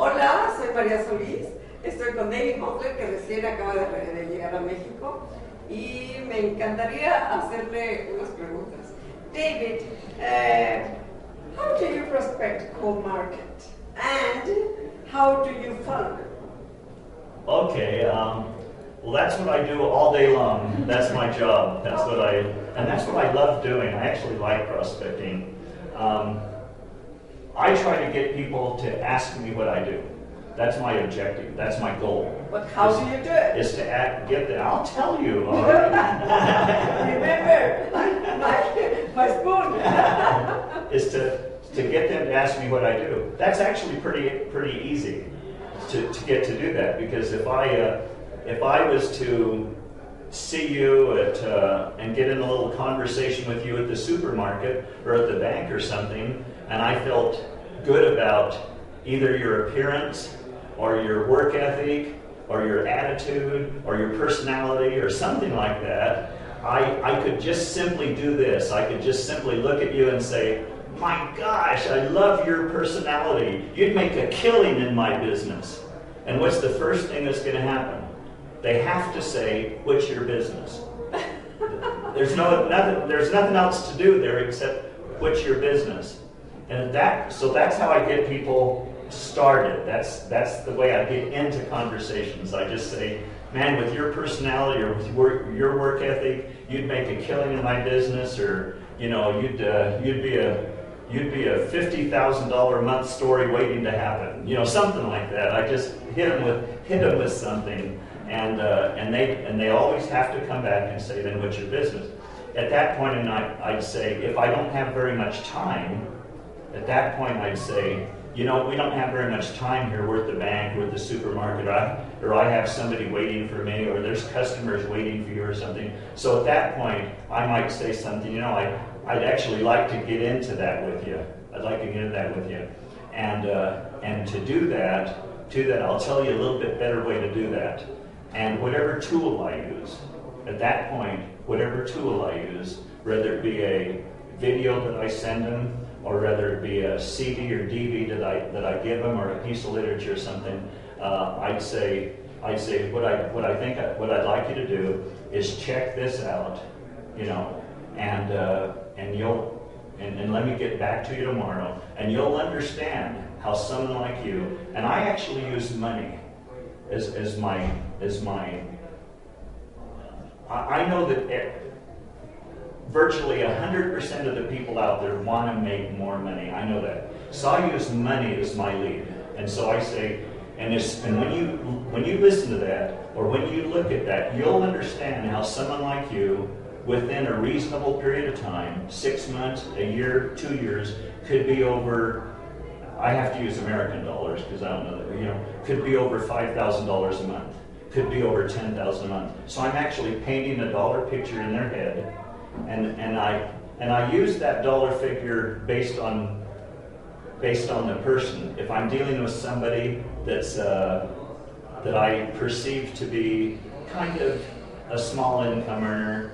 Hola, soy María Solís, estoy con David Butler, que recién acaba de llegar a México, y me encantaría hacerle unas preguntas. David, how do you prospect cold market, and how do you fund? Okay, well, that's what I do all day long. That's my job. That's what I love doing. I actually like prospecting. I try to get people to ask me what I do. That's my objective. That's my goal. But how do you do it? Is to get them. I'll tell you. All right. Remember, my spoon. Is to get them to ask me what I do. That's actually pretty easy to get to do that, because if I was to see you and get in a little conversation with you at the supermarket or at the bank or something, and I felt good about either your appearance or your work ethic or your attitude or your personality or something like that, I could just simply do this. I could just simply look at you and say, my gosh, I love your personality. You'd make a killing in my business. And what's the first thing that's going to happen? They have to say, what's your business? There's nothing else to do there except what's your business. And so that's how I get people started. That's the way I get into conversations. I just say, man, with your personality or with your work ethic, you'd make a killing in my business, or you'd be a $50,000 a month story waiting to happen. Something like that. I just hit them with something, and they always have to come back and say, then what's your business? At that point in time, I'd say, if I don't have very much time, at that point I'd say, we don't have very much time here. We're at the bank, we're at the supermarket, or I have somebody waiting for me, or there's customers waiting for you or something. So at that point, I might say something, I'd actually like to get into that with you. I'd like to get into that with you. And to do that, I'll tell you a little bit better way to do that. And whatever tool I use, at that point, whatever tool I use, whether it be a video that I send them, or whether it be a CD or DVD that I give them, or a piece of literature or something, I'd say what I'd like you to do is check this out, and let me get back to you tomorrow, and you'll understand how someone like you, and I actually use money as my I know that virtually 100% of the people out there want to make more money. I know that. So I use money as my lead. And so I say, and when you listen to that, or when you look at that, you'll understand how someone like you, within a reasonable period of time, 6 months, a year, 2 years, could be over, I have to use American dollars because I don't know that, could be over $5,000 a month, could be over $10,000 a month. So I'm actually painting a dollar picture in their head. And I use that dollar figure based on the person. If I'm dealing with somebody that I perceive to be kind of a small income earner,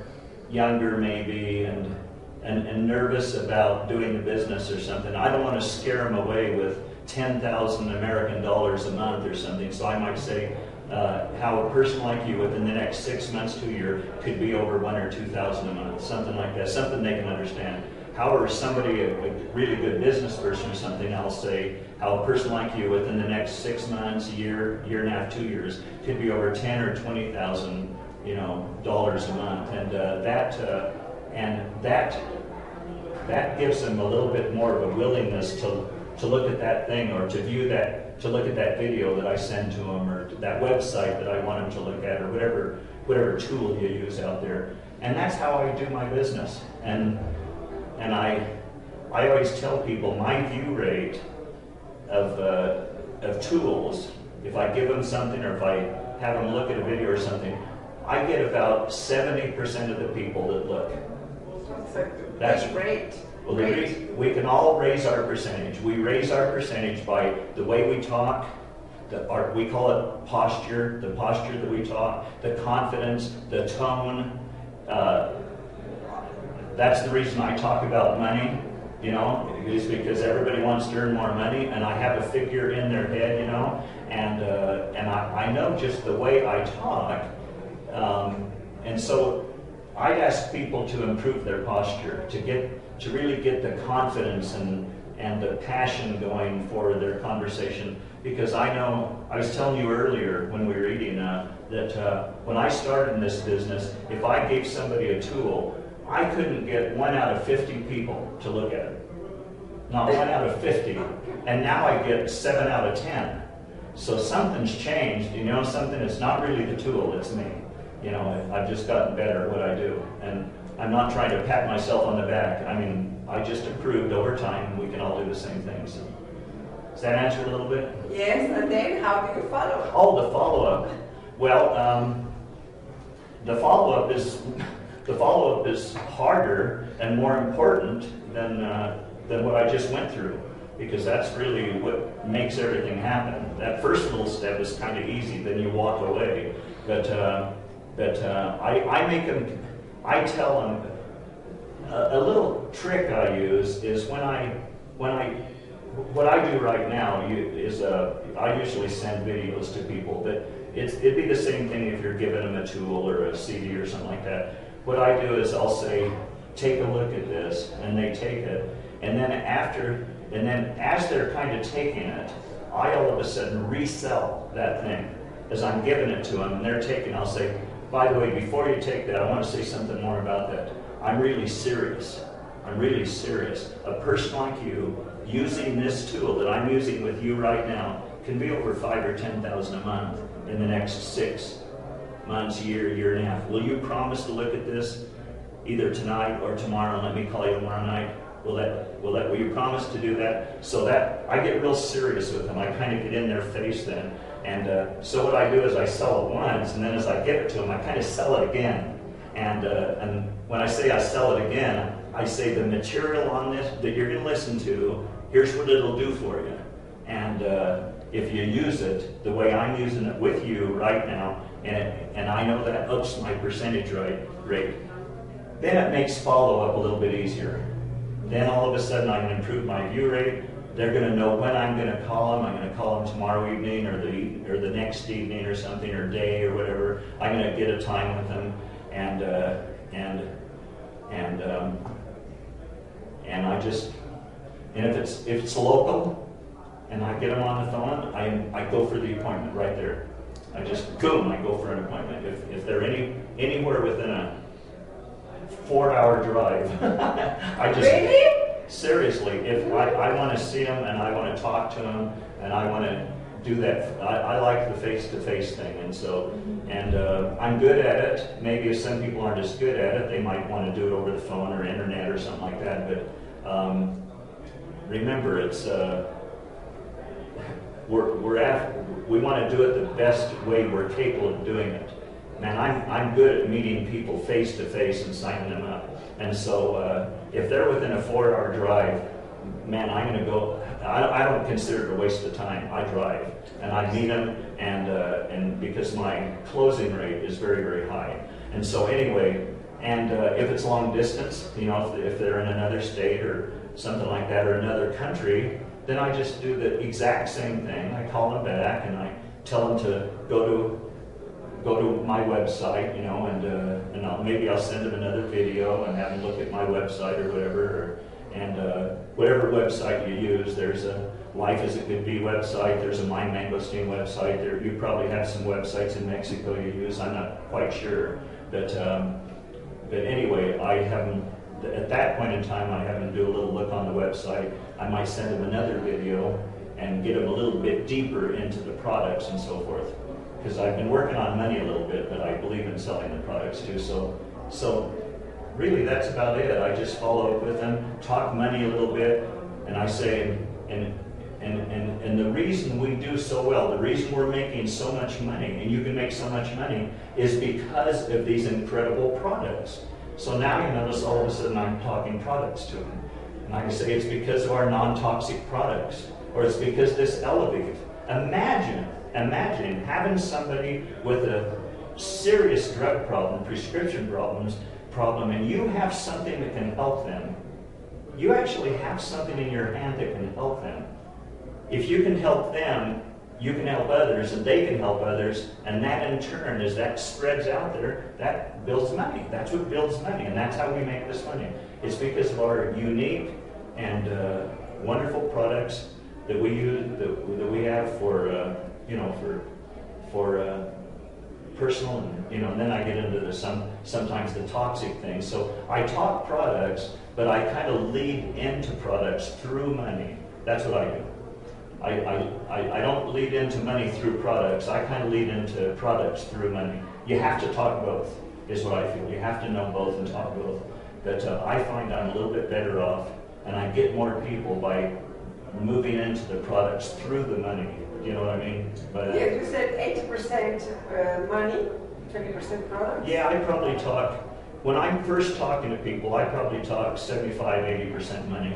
younger maybe, and nervous about doing the business or something, I don't want to scare them away with 10,000 American dollars a month or something. So I might say, how a person like you within the next 6 months to a year could be over $1,000 or $2,000 a month, something like that, something they can understand. However, somebody, a really good business person or something, I'll say how a person like you within the next 6 months, a year, year and a half, 2 years, could be over $10,000 or $20,000, dollars a month, and that gives them a little bit more of a willingness to look at that thing, or to view that. To look at that video that I send to them, or that website that I want them to look at, or whatever tool you use out there. And that's how I do my business. And I always tell people my view rate of tools, if I give them something, or if I have them look at a video or something, I get about 70% of the people that look. That's great. Well, we can all raise our percentage. We raise our percentage by the way we talk, we call it posture, the posture that we talk, the confidence, the tone. That's the reason I talk about money, You know, it's because everybody wants to earn more money, and I have a figure in their head, you know, and I know just the way I talk, and so I'd ask people to improve their posture, to really get the confidence and the passion going for their conversation, because I know, I was telling you earlier when we were eating, that when I started in this business, if I gave somebody a tool, I couldn't get 1 out of 50 people to look at it. Not 1 out of 50. And now I get 7 out of 10. So something's changed, you know, something, it's not really the tool, it's me. You know, I've just gotten better at what I do. And I'm not trying to pat myself on the back. I mean, I just improved over time. We can all do the same things. Does that answer a little bit? Yes, and then how do you follow? Oh, the follow-up. Well, the follow-up is harder and more important than what I just went through, because that's really what makes everything happen. That first little step is kind of easy, then you walk away. But I tell them a little trick I use is what I do right now is I usually send videos to people, but it'd be the same thing if you're giving them a tool or a CD or something like that. What I do is I'll say, take a look at this, and they take it, and then as they're kind of taking it, I all of a sudden resell that thing as I'm giving it to them, and they're taking. I'll say, by the way, before you take that, I want to say something more about that. I'm really serious. I'm really serious. A person like you using this tool that I'm using with you right now can be over $5,000 or $10,000 a month in the next 6 months, year and a half. Will you promise to look at this either tonight or tomorrow, and let me call you tomorrow night? Will you promise to do that? So that I get real serious with them. I kind of get in their face then. And so what I do is I sell it once, and then as I give it to them, I kind of sell it again. And when I say I sell it again, I say the material on this that you're going to listen to, here's what it'll do for you. And if you use it the way I'm using it with you right now, and I know that ups my percentage rate, then it makes follow-up a little bit easier. Then all of a sudden I can improve my view rate. They're going to know when I'm going to call them. I'm going to call them tomorrow evening or the next evening or something, or day or whatever. I'm going to get a time with them, and if it's local and I get them on the phone, I go for the appointment right there. I just boom, I go for an appointment. If they're anywhere within a 4-hour drive, I just really? Seriously, if I want to see them and I want to talk to them and I want to do that, I like the face-to-face thing, and so I'm good at it. Maybe if some people aren't as good at it, they might want to do it over the phone or internet or something like that. But remember, it's we want to do it the best way we're capable of doing it. Man, I'm good at meeting people face to face and signing them up. And so if they're within a 4-hour drive, man, I'm going to go. I don't consider it a waste of time. I drive and I meet them, and because my closing rate is very, very high. And so anyway, and if it's long distance, you know, if they're in another state or something like that, or another country, then I just do the exact same thing. I call them back and I tell them to go to my website, you know, and maybe I'll send them another video and have them look at my website or whatever, and whatever website you use. There's a Life as It Could Be website. There's a My Mangosteen website. You probably have some websites in Mexico you use. I'm not quite sure, but anyway, I have them. At that point in time, I have them do a little look on the website. I might send them another video and get them a little bit deeper into the products and so forth. Because I've been working on money a little bit, but I believe in selling the products too. So really that's about it. I just follow up with them, talk money a little bit, and I say, and the reason we do so well, the reason we're making so much money, and you can make so much money, is because of these incredible products. So now you notice all of a sudden I'm talking products to them. And I can say it's because of our non-toxic products, or it's because this Elevate. Imagine having somebody with a serious drug problem, prescription problem, and you have something that can help them you actually have something in your hand that can help them. If you can help them, you can help others, and they can help others, and that in turn, as that spreads out there, that builds money. That's what builds money, and that's how we make this money. It's because of our unique and wonderful products that we use, that we have for personal, and then I get into the sometimes the toxic things. So I talk products, but I kind of lead into products through money. That's what I do. I don't lead into money through products. I kind of lead into products through money. You have to talk both, is what I feel. You have to know both and talk both. But I find I'm a little bit better off, and I get more people by moving into the products through the money. You know what I mean? But yeah, you said 80% money, 20% products? Yeah, I probably talk, when I'm first talking to people, I probably talk 75-80% money.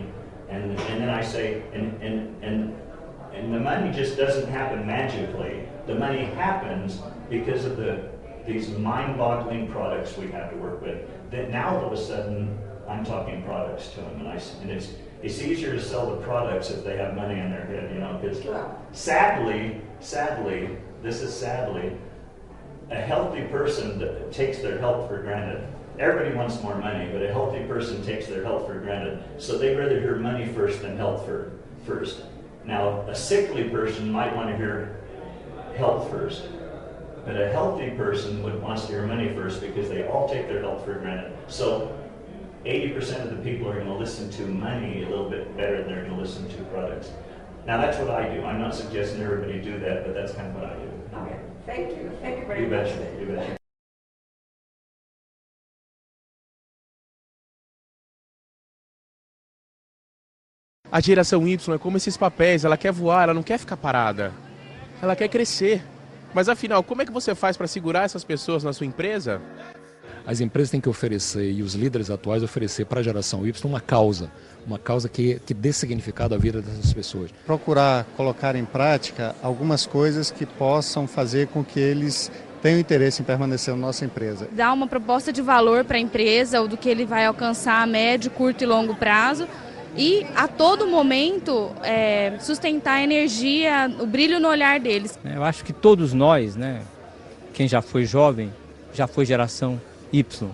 And then I say, and the money just doesn't happen magically. The money happens because of these mind-boggling products we have to work with. That now all of a sudden, I'm talking products to them, and it's easier to sell the products if they have money in their head, because sadly, this is sadly, a healthy person takes their health for granted. Everybody wants more money, but a healthy person takes their health for granted. So they'd rather hear money first than health first. Now, a sickly person might want to hear health first, but a healthy person wants to hear money first because they all take their health for granted. So 80% of the people are going to listen to money a little bit better than they're going to listen to products. Now, that's what I do. I'm not suggesting everybody do that, but that's kind of what I do. Okay, thank you. Thank you very You much. betcha. You betcha. A geração Y é como esses papéis, ela quer voar, ela não quer ficar parada. Ela quer crescer. Mas afinal, como é que você faz para segurar essas pessoas na sua empresa? As empresas têm que oferecer, e os líderes atuais oferecer para a geração Y uma causa que dê significado à vida dessas pessoas. Procurar colocar em prática algumas coisas que possam fazer com que eles tenham interesse em permanecer na nossa empresa. Dar uma proposta de valor para a empresa, ou do que ele vai alcançar a médio, curto e longo prazo, e a todo momento sustentar a energia, o brilho no olhar deles. Eu acho que todos nós, quem já foi jovem, já foi geração Y,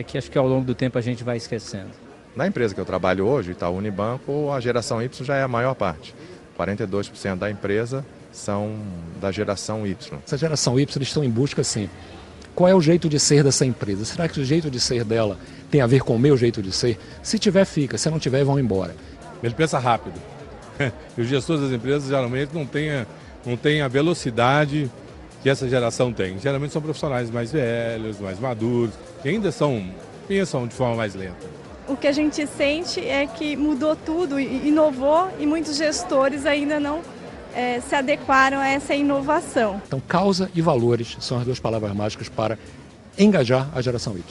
que acho que ao longo do tempo a gente vai esquecendo. Na empresa que eu trabalho hoje, Itaú Banco, a geração Y já é a maior parte. 42% da empresa são da geração Y. Essa geração Y, eles estão em busca assim, qual é o jeito de ser dessa empresa? Será que o jeito de ser dela tem a ver com o meu jeito de ser? Se tiver, fica. Se não tiver, vão embora. Ele pensa rápido. Os gestores das empresas geralmente não têm a velocidade que essa geração tem. Geralmente são profissionais mais velhos, mais maduros, que ainda pensam de forma mais lenta. O que a gente sente é que mudou tudo, inovou, e muitos gestores ainda não se adequaram a essa inovação. Então, causa e valores são as duas palavras mágicas para engajar a geração Y.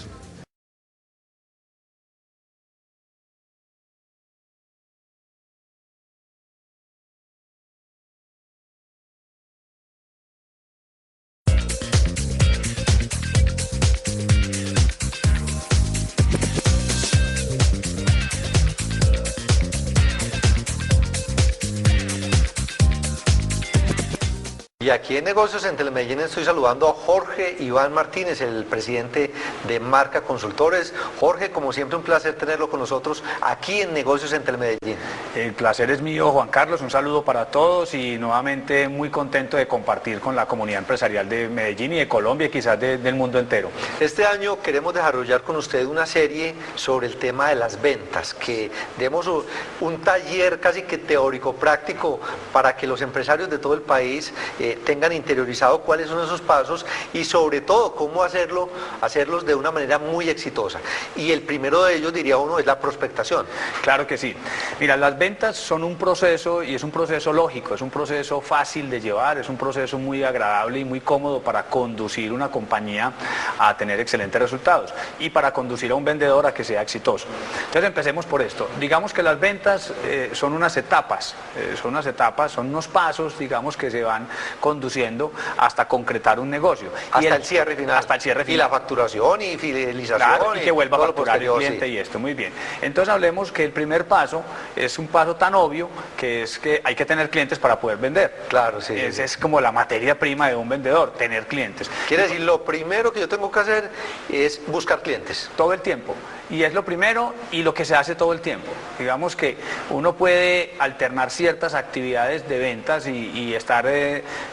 Y aquí en Negocios en Telemedellín estoy saludando a Jorge Iván Martínez, el presidente de Marca Consultores. Jorge, como siempre, un placer tenerlo con nosotros aquí en Negocios en Telemedellín. El placer es mío, Juan Carlos, un saludo para todos y nuevamente muy contento de compartir con la comunidad empresarial de Medellín y de Colombia y quizás del mundo entero. Este año queremos desarrollar con usted una serie sobre el tema de las ventas, que demos un taller casi que teórico-práctico para que los empresarios de todo el país tengan interiorizado cuáles son esos pasos y sobre todo cómo hacerlos de una manera muy exitosa. Y el primero de ellos, diría uno, es la prospectación. Claro que sí. Mira, las ventas son un proceso y es un proceso lógico, es un proceso fácil de llevar, es un proceso muy agradable y muy cómodo para conducir una compañía a tener excelentes resultados y para conducir a un vendedor a que sea exitoso. Entonces empecemos por esto. Digamos que las ventas son unas etapas, son unos pasos, digamos, que se van conduciendo hasta concretar un negocio. Hasta el cierre final. Hasta el cierre final. Y la facturación y fidelización. Claro, y que vuelva a facturar el posterior, cliente, sí. Y esto, muy bien. Entonces hablemos que primer paso es un paso tan obvio que es que hay que tener clientes para poder vender. Claro, sí. Esa es como la materia prima de un vendedor, tener clientes. Quiere decir, lo primero que yo tengo que hacer es buscar clientes. Todo el tiempo. Y es lo primero y lo que se hace todo el tiempo. Digamos que uno puede alternar ciertas actividades de ventas y estar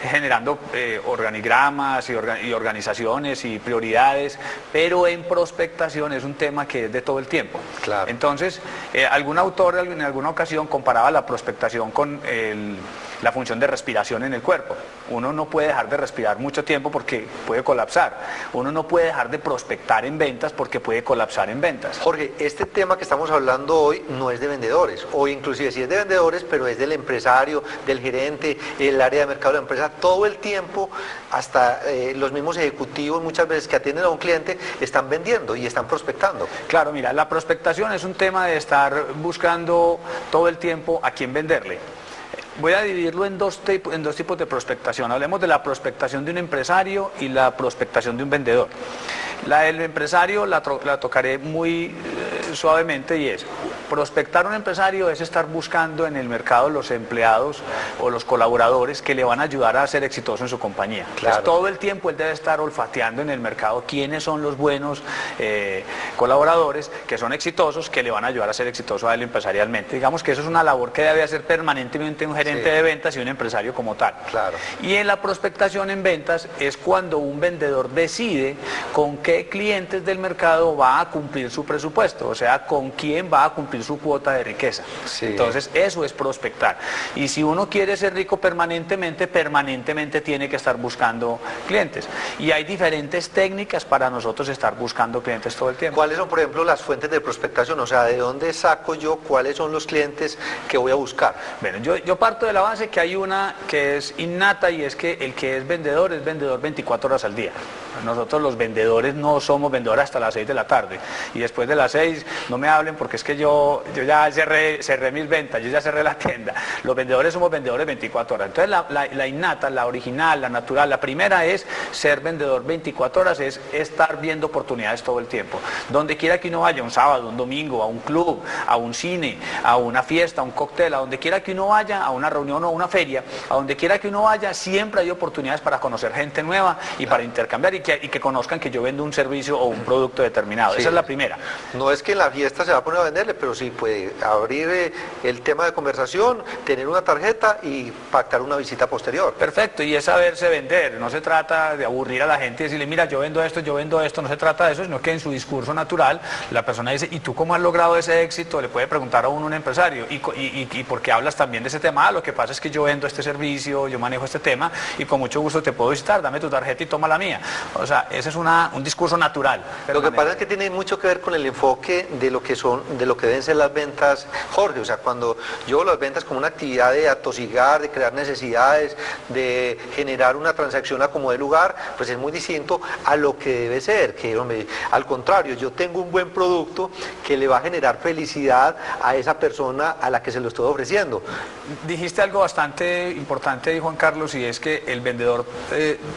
generando organigramas y organizaciones y prioridades, pero en prospectación es un tema que es de todo el tiempo. Claro. Entonces, algún autor en alguna ocasión comparaba la prospectación con la función de respiración en el cuerpo. Uno no puede dejar de respirar mucho tiempo porque puede colapsar. Uno no puede dejar de prospectar en ventas porque puede colapsar en ventas. Jorge, este tema que estamos hablando hoy no es de vendedores, o inclusive sí es de vendedores, pero es del empresario, del gerente, el área de mercado de la empresa. Todo el tiempo, hasta los mismos ejecutivos muchas veces que atienden a un cliente están vendiendo y están prospectando. Claro, mira, la prospectación es un tema de estar buscando todo el tiempo a quién venderle. Voy a dividirlo en dos tipos de prospectación. Hablemos de la prospectación de un empresario y la prospectación de un vendedor. La del empresario la tocaré muy suavemente y es, prospectar a un empresario es estar buscando en el mercado los empleados o los colaboradores que le van a ayudar a ser exitoso en su compañía. Claro. Entonces, todo el tiempo él debe estar olfateando en el mercado quiénes son los buenos colaboradores que son exitosos, que le van a ayudar a ser exitoso a él empresarialmente. Digamos que eso es una labor que debe hacer permanentemente un gerente de ventas y un empresario como tal. Claro. Y en la prospectación en ventas es cuando un vendedor decide con qué clientes del mercado va a cumplir su presupuesto, o sea, con quién va a cumplir su cuota de riqueza. Sí. Entonces, eso es prospectar. Y si uno quiere ser rico permanentemente tiene que estar buscando clientes. Y hay diferentes técnicas para nosotros estar buscando clientes todo el tiempo. ¿Cuáles son, por ejemplo, las fuentes de prospectación? O sea, ¿de dónde saco yo cuáles son los clientes que voy a buscar? Bueno, yo parto de la base que hay una que es innata y es que el que es vendedor 24 horas al día. Nosotros los vendedores no somos vendedores hasta las 6 de la tarde y después de las 6 no me hablen porque es que yo ya cerré mis ventas, yo ya cerré la tienda. Los vendedores somos vendedores 24 horas. Entonces la innata, la original, la natural, la primera es ser vendedor 24 horas, es estar viendo oportunidades todo el tiempo. Donde quiera que uno vaya, un sábado, un domingo, a un club, a un cine, a una fiesta, a un cóctel, a donde quiera que uno vaya, a una reunión o a una feria, a donde quiera que uno vaya, siempre hay oportunidades para conocer gente nueva y para intercambiar y que conozcan que yo vendo un servicio o un producto determinado. Sí. Esa es la primera. No es que en la fiesta se va a poner a venderle, pero sí puede abrir el tema de conversación, tener una tarjeta y pactar una visita posterior. Perfecto, y es saberse vender. No se trata de aburrir a la gente y decirle, mira, yo vendo esto, no se trata de eso, sino que en su discurso natural la persona dice, ¿y tú cómo has logrado ese éxito? Le puede preguntar a un empresario, ¿y por qué hablas también de ese tema? Lo que pasa es que yo vendo este servicio, yo manejo este tema y con mucho gusto te puedo visitar, dame tu tarjeta y toma la mía. O sea, ese es un discurso natural. Lo que pasa es que tiene mucho que ver con el enfoque de lo que deben ser las ventas, Jorge. O sea, cuando yo veo las ventas como una actividad de atosigar, de crear necesidades, de generar una transacción a como de lugar, pues es muy distinto a lo que debe ser, que hombre, al contrario, yo tengo un buen producto que le va a generar felicidad a esa persona a la que se lo estoy ofreciendo. Dijiste algo bastante importante, Juan Carlos, y es que el vendedor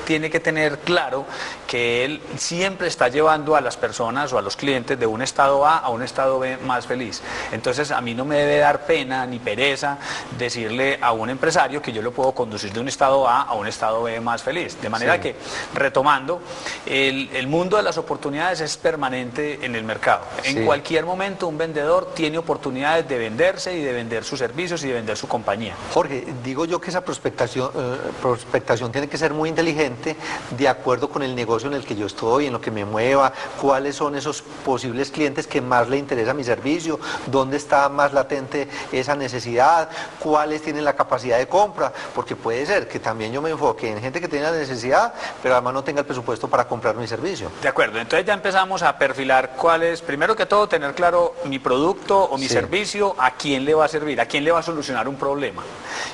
tiene que tener claro que él siempre está llevando a las personas o a los clientes de un estado A a un estado B más feliz. Entonces a mí no me debe dar pena ni pereza decirle a un empresario que yo lo puedo conducir de un estado A a un estado B más feliz. De manera que, retomando, el mundo de las oportunidades es permanente en el mercado. En cualquier momento un vendedor tiene oportunidades de venderse y de vender sus servicios y de vender su compañía. Jorge, digo yo que esa prospectación tiene que ser muy inteligente de acuerdo con el negocio en el que yo estoy, en lo que me mueva, cuáles son esos posibles clientes que más le interesa mi servicio, dónde está más latente esa necesidad, cuáles tienen la capacidad de compra, porque puede ser que también yo me enfoque en gente que tiene la necesidad, pero además no tenga el presupuesto para comprar mi servicio. De acuerdo, entonces ya empezamos a perfilar cuál es, primero que todo, tener claro mi producto o mi servicio, a quién le va a servir, a quién le va a solucionar un problema.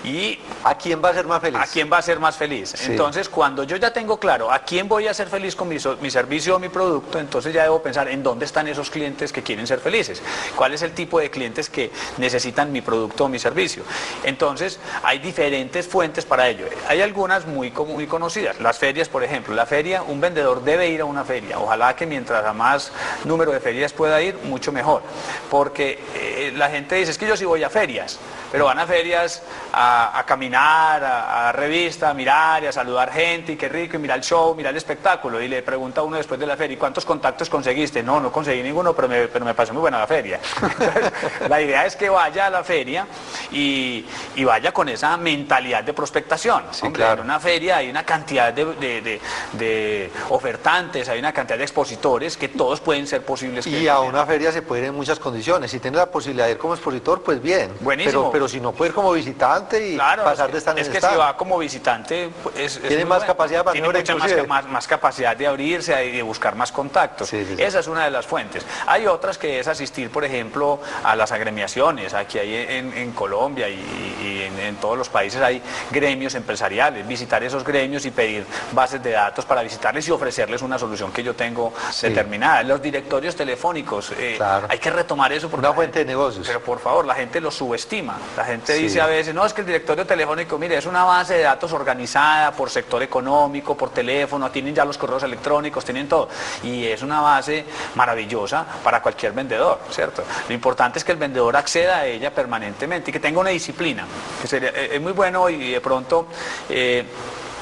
Y ¿a quién va a ser más feliz? ¿A quién va a ser más feliz? Entonces, cuando yo ya tengo claro a quién voy a a ser feliz con mi servicio o mi producto, entonces ya debo pensar en dónde están esos clientes que quieren ser felices, cuál es el tipo de clientes que necesitan mi producto o mi servicio. Entonces hay diferentes fuentes para ello. Hay algunas muy conocidas, las ferias, por ejemplo. La feria, un vendedor debe ir a una feria, ojalá que mientras a más número de ferias pueda ir, mucho mejor, porque la gente dice, es que yo sí voy a ferias, pero van a ferias a caminar, a revista, a mirar y a saludar gente, y qué rico, y mirar el show, mirar el espectáculo, y le pregunta a uno después de la feria, ¿y cuántos contactos conseguiste? No conseguí ninguno, pero me pasó muy buena la feria. Entonces, la idea es que vaya a la feria y vaya con esa mentalidad de prospectación. Sí, hombre, claro. En una feria hay una cantidad de ofertantes, hay una cantidad de expositores que todos pueden ser posibles. Y a una feria se puede ir en muchas condiciones. Si tiene la posibilidad de ir como expositor, pues bien. Buenísimo. Pero si no puede ir como visitante y claro, pasar de estar en es que stand. si va como visitante, pues, tiene más capacidad de maniobra, tiene mucha más capacidad de abrirse y de buscar más contactos. Sí. Esa es una de las fuentes. Hay otras que es asistir, por ejemplo, a las agremiaciones. Aquí hay en Colombia y en todos los países hay gremios empresariales. Visitar esos gremios y pedir bases de datos para visitarles y ofrecerles una solución que yo tengo determinada. Los directorios telefónicos, claro. Hay que retomar eso porque una fuente de negocios. Pero por favor, la gente lo subestima. La gente dice a veces, no, es que el directorio telefónico, mire, es una base de datos organizada por sector económico, por teléfono, tienen ya los correos electrónicos, tienen todo. Y es una base maravillosa para cualquier vendedor, ¿cierto? Lo importante es que el vendedor acceda a ella permanentemente y que tenga una disciplina. Es muy bueno y de pronto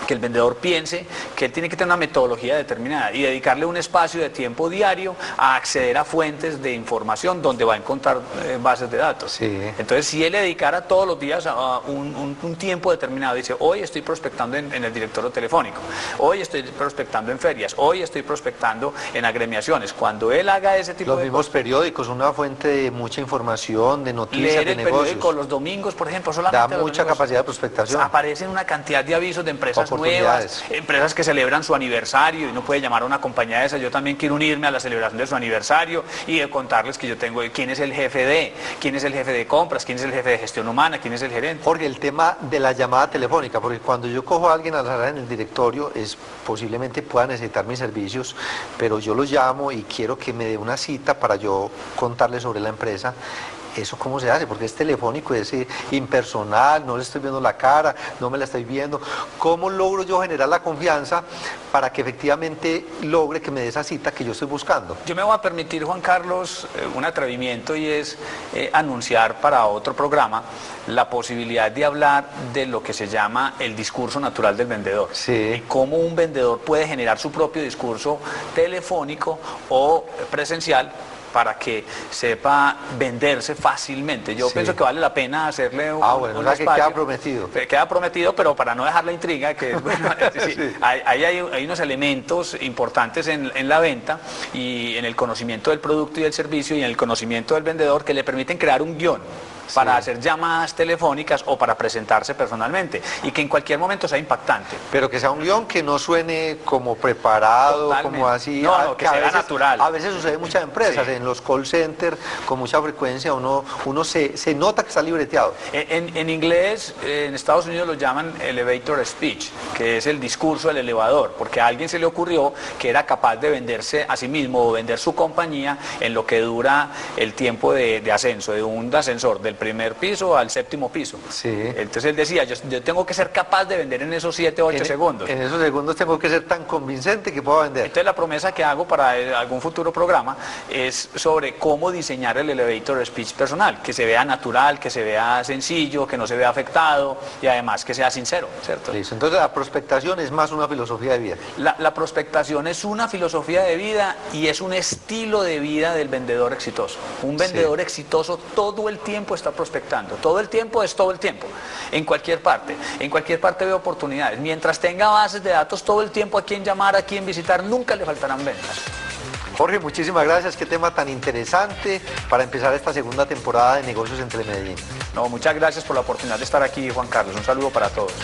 que el vendedor piense que él tiene que tener una metodología determinada y dedicarle un espacio de tiempo diario a acceder a fuentes de información donde va a encontrar bases de datos. Entonces, si él le dedicara todos los días a un tiempo determinado, dice, hoy estoy prospectando en el directorio telefónico, hoy estoy prospectando en ferias, hoy estoy prospectando en agremiaciones. Cuando él haga ese tipo los de mismos cosas, periódicos, una fuente de mucha información, de noticias, leer de el negocios. periódico los domingos, por ejemplo, solamente Da los mucha domingos, capacidad de prospectación. aparecen una cantidad de avisos de empresas nuevas, empresas que celebran su aniversario y uno puede llamar a una compañía de esa, yo también quiero unirme a la celebración de su aniversario y de contarles que yo tengo quién es el jefe de compras, quién es el jefe de gestión humana, quién es el gerente. Jorge, el tema de la llamada telefónica, porque cuando yo cojo a alguien a la sala en el directorio, posiblemente pueda necesitar mis servicios, pero yo lo llamo y quiero que me dé una cita para yo contarle sobre la empresa. ¿Eso cómo se hace? Porque es telefónico, es impersonal, no le estoy viendo la cara, no me la estoy viendo. ¿Cómo logro yo generar la confianza para que efectivamente logre que me dé esa cita que yo estoy buscando? Yo me voy a permitir, Juan Carlos, un atrevimiento y es anunciar para otro programa la posibilidad de hablar de lo que se llama el discurso natural del vendedor. Y cómo un vendedor puede generar su propio discurso telefónico o presencial para que sepa venderse fácilmente. Yo pienso que vale la pena hacerle un espacio. Que queda prometido. Queda prometido, pero para no dejar la intriga, que bueno, hay unos elementos importantes en la venta y en el conocimiento del producto y del servicio y en el conocimiento del vendedor que le permiten crear un guión para hacer llamadas telefónicas o para presentarse personalmente y que en cualquier momento sea impactante. Pero que sea un guión que no suene como preparado, como así. No, que sea natural. A veces sucede en muchas empresas, en los call centers, con mucha frecuencia, uno se nota que está libreteado. En inglés, en Estados Unidos lo llaman elevator speech, que es el discurso del elevador, porque a alguien se le ocurrió que era capaz de venderse a sí mismo o vender su compañía en lo que dura el tiempo de ascenso, de un ascensor, del primer piso al séptimo piso. Entonces él decía, yo tengo que ser capaz de vender en esos 7 o 8 segundos. En esos segundos tengo que ser tan convincente que pueda vender. Entonces la promesa que hago para algún futuro programa es sobre cómo diseñar el elevator speech personal, que se vea natural, que se vea sencillo, que no se vea afectado y además que sea sincero, ¿cierto? Listo. Entonces la prospectación es más una filosofía de vida. La prospectación es una filosofía de vida y es un estilo de vida del vendedor exitoso. Un vendedor exitoso todo el tiempo está prospectando, todo el tiempo es todo el tiempo, en cualquier parte ve oportunidades, mientras tenga bases de datos todo el tiempo a quien llamar, a quien visitar, nunca le faltarán ventas. Jorge, muchísimas gracias, qué tema tan interesante para empezar esta segunda temporada de Negocios entre Medellín. No, muchas gracias por la oportunidad de estar aquí, Juan Carlos, un saludo para todos.